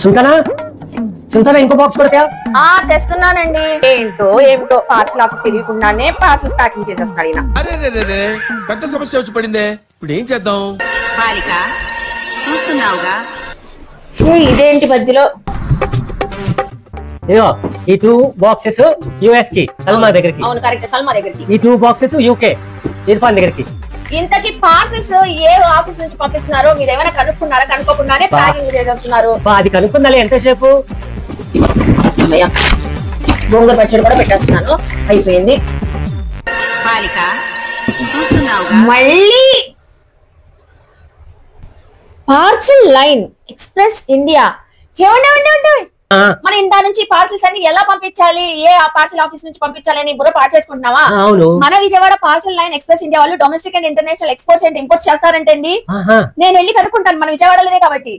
సుల్తానా సుల్తానా ఇంకో బాక్స్ కొడతా తెస్తున్నానండి. ఏంటో ఏమిటో పార్సల్ ఆఫీస్ తెలియకుండానే పార్సల్ ప్యాకింగ్ చేసేస్తాడు ఈయన. అరే పెద్ద సమస్య వచ్చి పడిందే, ఇప్పుడు ఏం చేద్దాం? బాలిక చూస్తున్నావుగా, ఇదేంటి మధ్యలో? ఇదిగో ఈ 2 బాక్సెస్ యుఎస్ కి సల్మా దగ్గరికి, అవును కరెక్ట్, సల్మా దగ్గరికి. ఈ 2 బాక్సెస్ యూకే ఇర్ఫాన్ దగ్గరికి. ఇంతకీ పార్సల్స్ ఏ ఆఫీస్ నుంచి పంపిస్తున్నారో మీరు ఏమైనా కనుక్కున్నారా? కనుక్కోకుండానే ప్యాకింగ్ చేసేస్తున్నారు. అది కనుక్కుందాలి ఎంతసేపు. గోంగూర పచ్చడి కూడా పెట్టేస్తున్నాను, అయిపోయింది. బాలిక చూస్తున్నావుగా, మళ్ళీ పార్సల్ లైన్ ఎక్స్ప్రెస్ ఇండియా. మన ఇందా నుంచి పార్సల్స్ అన్ని ఎలా పంపించాలి, ఏ పార్సల్ ఆఫీస్ నుంచి పంపించాలి అని బుర్ర పాటు చేసుకుంటున్నావా? మన Vijayawada parcel line express India వాళ్ళు domestic and international exports and imports చేస్తారంటండి. నేను వెళ్ళి కనుక్కుంటాను, మన విజయవాడలోనే కాబట్టి.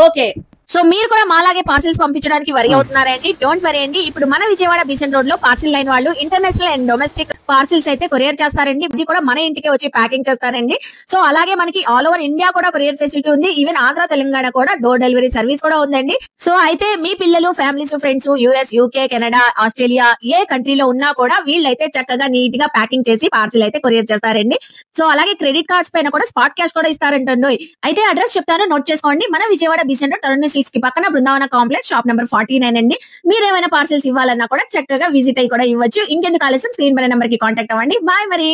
ఓకే, సో మీరు కూడా మాలాగే పార్సల్స్ పంపించడానికి వరి అవుతున్నారండి? డోంట్ వరీ అండి. ఇప్పుడు మన విజయవాడ బీసెంట్ రోడ్ లో పార్సల్ లైన్ వాళ్ళు ఇంటర్నేషనల్ అండ్ డొమెస్టిక్ పార్సల్స్ అయితే కొరియర్ చేస్తారండి. ఇది కూడా మన ఇంటికి వచ్చి ప్యాకింగ్ చేస్తారండి. సో అలాగే మనకి ఆల్ ఓవర్ ఇండియా కూడా కొరియర్ ఫెసిలిటీ ఉంది. ఈవెన్ ఆంధ్ర తెలంగాణ కూడా డోర్ డెలివరీ సర్వీస్ కూడా ఉందండి. సో అయితే మీ పిల్లలు, families, friends US, UK, Canada, Australia ఏ కంట్రీలో ఉన్నా కూడా వీళ్ళైతే చక్కగా నీట్ గా ప్యాకింగ్ చేసి పార్సల్ అయితే కొరియర్ చేస్తారండి. సో అలాగే క్రెడిట్ కార్డ్స్ పైన కూడా స్పాట్ క్యాష్ కూడా ఇస్తారంటండి. అయితే అడ్రస్ చెప్తాను, నోట్ చేసుకోండి. మన విజయవాడ బీసెంట్ రోడ్ కి పక్కన బృందావన కాంప్లెక్స్, షాప్ నెంబర్ 49 అండి. మీరేమైనా పార్సల్స్ ఇవ్వాలన్నా కూడా చక్కగా విజిట్ అయ్యి కూడా ఇవ్వచ్చు. ఇంకెందుకు ఆలస్యం, స్క్రీన్ పైన నెంబర్ కి కాంటాక్ట్ అవ్వండి. బాయ్ మరి.